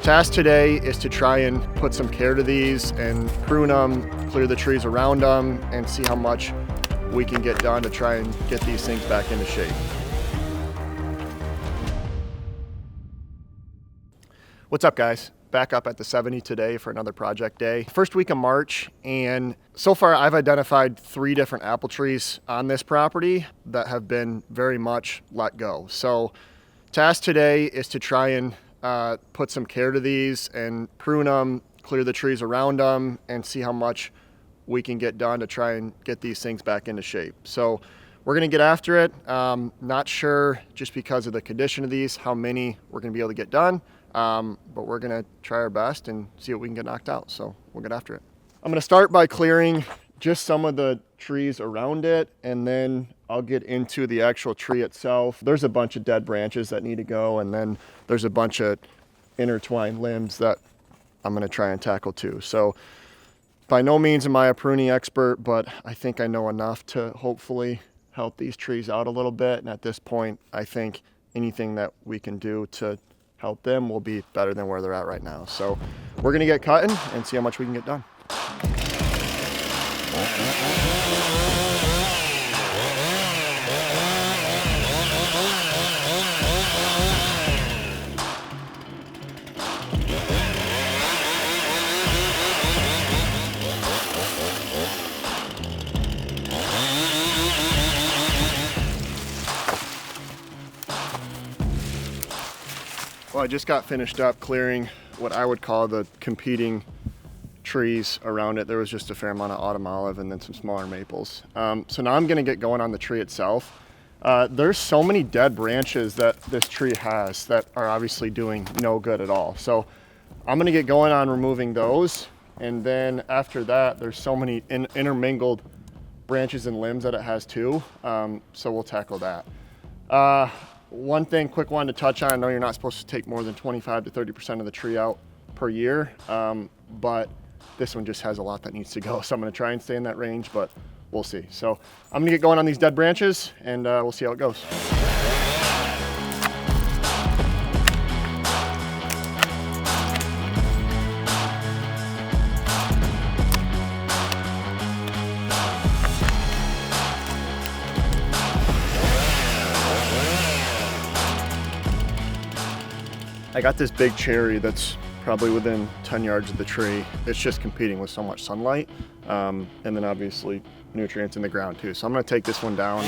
task today is to try and put some care to these and prune them, clear the trees around them, and see how much we can get done to try and get these things back into shape. What's up, guys? Back up at the 70 today for another project day. First week of March, and so far I've identified 3 different apple trees on this property that have been very much let go. So task today is to try and put some care to these and prune them, clear the trees around them, and see how much we can get done to try and get these things back into shape. So we're gonna get after it. Not sure, just because of the condition of these, how many we're gonna be able to get done. But we're gonna try our best and see what we can get knocked out. So we'll get after it. I'm gonna start by clearing just some of the trees around it, and then I'll get into the actual tree itself. There's a bunch of dead branches that need to go, and then there's a bunch of intertwined limbs that I'm gonna try and tackle too. So by no means am I a pruning expert, but I think I know enough to hopefully help these trees out a little bit. And at this point, I think anything that we can do to help them will be better than where they're at right now. So we're gonna get cutting and see how much we can get done. Well, I just got finished up clearing what I would call the competing trees around it. There was just a fair amount of autumn olive and then some smaller maples. So now I'm gonna get going on the tree itself. There's so many dead branches that this tree has that are obviously doing no good at all. So I'm gonna get going on removing those. And then after that, there's so many intermingled branches and limbs that it has too. So we'll tackle that. One quick one to touch on, I know you're not supposed to take more than 25 to 30% of the tree out per year, but this one just has a lot that needs to go. So I'm gonna try and stay in that range, but we'll see. So I'm gonna get going on these dead branches and we'll see how it goes. I got this big cherry that's probably within 10 yards of the tree. It's just competing with so much sunlight, and then obviously nutrients in the ground too. So I'm gonna take this one down.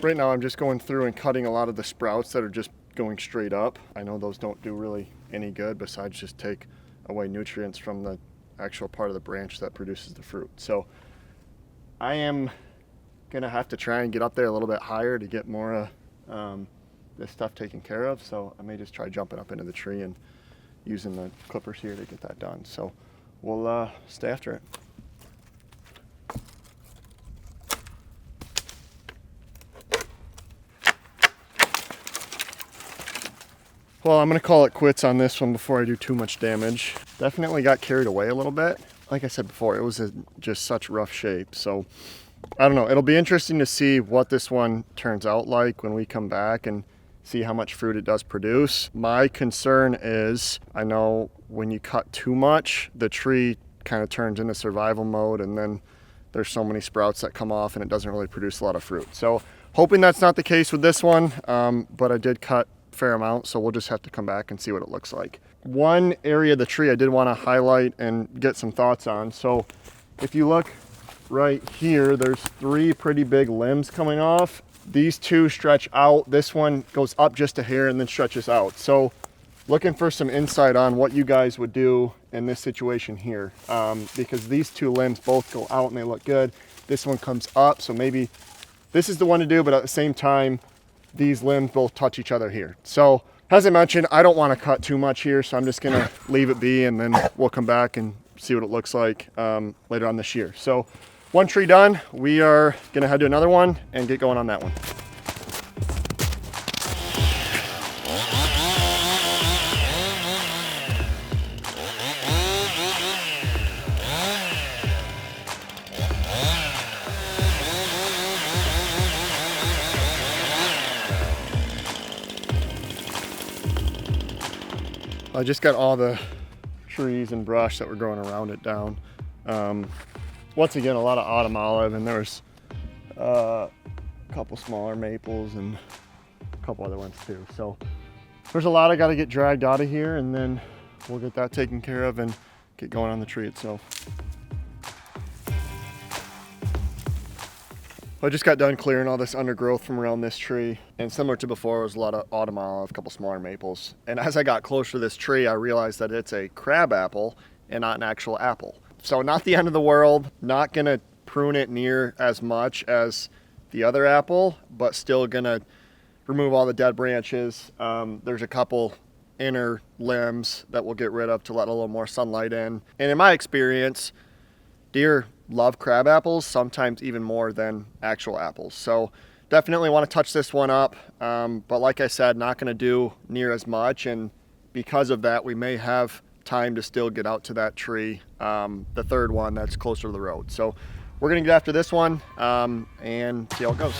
Right now I'm just going through and cutting a lot of the sprouts that are just going straight up. I know those don't do really any good besides just take away nutrients from the actual part of the branch that produces the fruit. So I am gonna have to try and get up there a little bit higher to get more of this stuff taken care of. So I may just try jumping up into the tree and using the clippers here to get that done. So we'll stay after it. Well, I'm gonna call it quits on this one before I do too much damage. Definitely got carried away a little bit. Like I said before, it was just such rough shape. So I don't know, it'll be interesting to see what this one turns out like when we come back and see how much fruit it does produce. My concern is, I know when you cut too much, the tree kind of turns into survival mode, and then there's so many sprouts that come off and it doesn't really produce a lot of fruit. So hoping that's not the case with this one, but I did cut fair amount, so we'll just have to come back and see what it looks like. One area of the tree I did want to highlight and get some thoughts on. So if you look right here, there's 3 pretty big limbs coming off. These 2 stretch out. This one goes up just a hair and then stretches out. So looking for some insight on what you guys would do in this situation here, because these 2 limbs both go out and they look good. This one comes up, so maybe this is the one to do, but at the same time, these limbs both touch each other here. So as I mentioned, I don't want to cut too much here, so I'm just gonna leave it be, and then we'll come back and see what it looks like later on this year. So one tree done, we are gonna head to another one and get going on that one. I just got all the trees and brush that were growing around it down. Once again, a lot of autumn olive, and there was a couple smaller maples and a couple other ones too. So there's a lot I got to get dragged out of here, and then we'll get that taken care of and get going on the tree itself. I just got done clearing all this undergrowth from around this tree, and similar to before, it was a lot of autumn olive, a couple smaller maples. And as I got closer to this tree, I realized that it's a crabapple and not an actual apple. So not the end of the world, not gonna prune it near as much as the other apple, but still gonna remove all the dead branches. There's a couple inner limbs that we'll get rid of to let a little more sunlight in. And in my experience, deer love crab apples, sometimes even more than actual apples. So definitely want to touch this one up. But like I said, not going to do near as much. And because of that, we may have time to still get out to that tree, the third one that's closer to the road. So we're going to get after this one and see how it goes.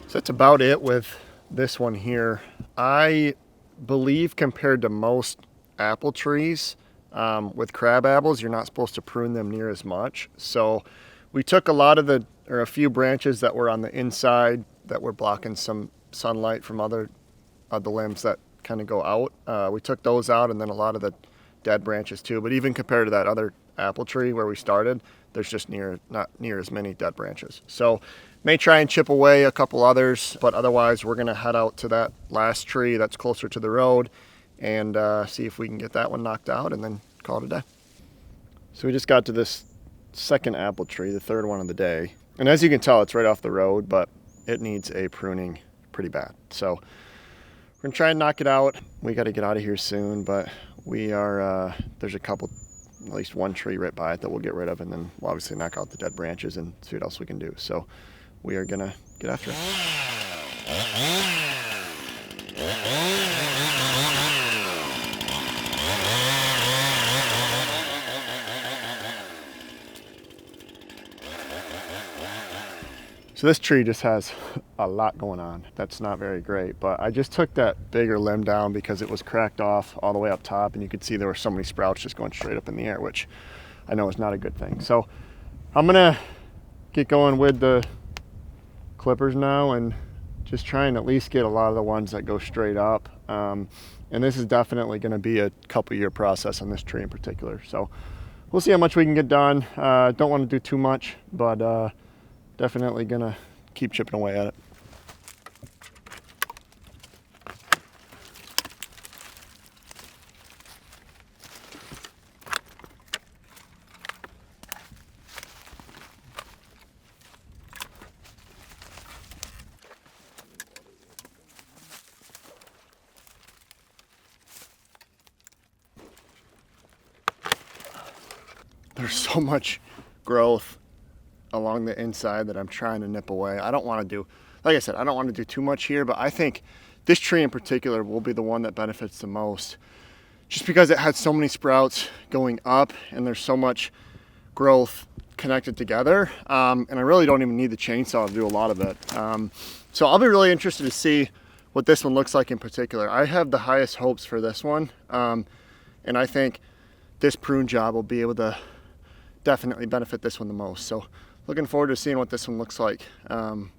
So that's about it with this one here. I believe compared to most apple trees, with crab apples, you're not supposed to prune them near as much. So we took a few branches that were on the inside that were blocking some sunlight from other of the limbs that kind of go out. We took those out, and then a lot of the dead branches too. But even compared to that other apple tree where we started, there's just not near as many dead branches. So may try and chip away a couple others, but otherwise we're gonna head out to that last tree that's closer to the road and see if we can get that one knocked out and then call it a day. So we just got to this second apple tree, the third one of the day. And as you can tell, it's right off the road, but it needs a pruning pretty bad. So we're gonna try and knock it out. We gotta get out of here soon, but we are, there's at least one tree right by it that we'll get rid of, and then we'll obviously knock out the dead branches and see what else we can do. So we are gonna get after it. So this tree just has a lot going on. That's not very great, but I just took that bigger limb down because it was cracked off all the way up top, and you could see there were so many sprouts just going straight up in the air, which I know is not a good thing. So I'm gonna get going with the clippers now and just try and at least get a lot of the ones that go straight up. And this is definitely gonna be a couple year process on this tree in particular. So we'll see how much we can get done. Don't wanna do too much, but definitely gonna keep chipping away at it. There's so much growth along the inside that I'm trying to nip away. I don't want to do, like I said, I don't want to do too much here, but I think this tree in particular will be the one that benefits the most, just because it had so many sprouts going up and there's so much growth connected together. And I really don't even need the chainsaw to do a lot of it. So I'll be really interested to see what this one looks like in particular. I have the highest hopes for this one. And I think this prune job will be able to definitely benefit this one the most. So looking forward to seeing what this one looks like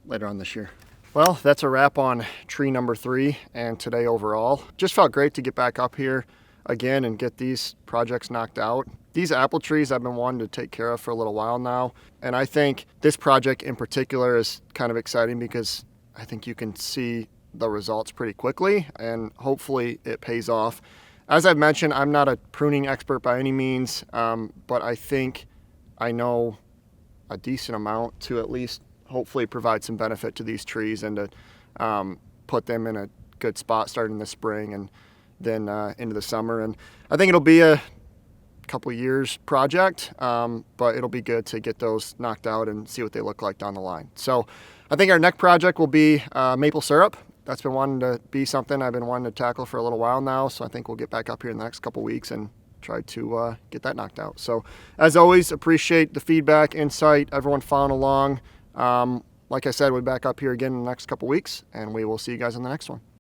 later on this year. Well, that's a wrap on tree number 3 and today overall. Just felt great to get back up here again and get these projects knocked out. These apple trees I've been wanting to take care of for a little while now. And I think this project in particular is kind of exciting because I think you can see the results pretty quickly and hopefully it pays off. As I've mentioned, I'm not a pruning expert by any means, but I think I know a decent amount to at least hopefully provide some benefit to these trees and to put them in a good spot starting this spring and then into the summer. And I think it'll be a couple years project, but it'll be good to get those knocked out and see what they look like down the line. So I think our next project will be maple syrup. that's been wanting to be something I've been wanting to tackle for a little while now. So I think we'll get back up here in the next couple weeks and try to get that knocked out. So as always, appreciate the feedback, insight, everyone following along. Like I said, we'll be back up here again in the next couple weeks, and we will see you guys in the next one.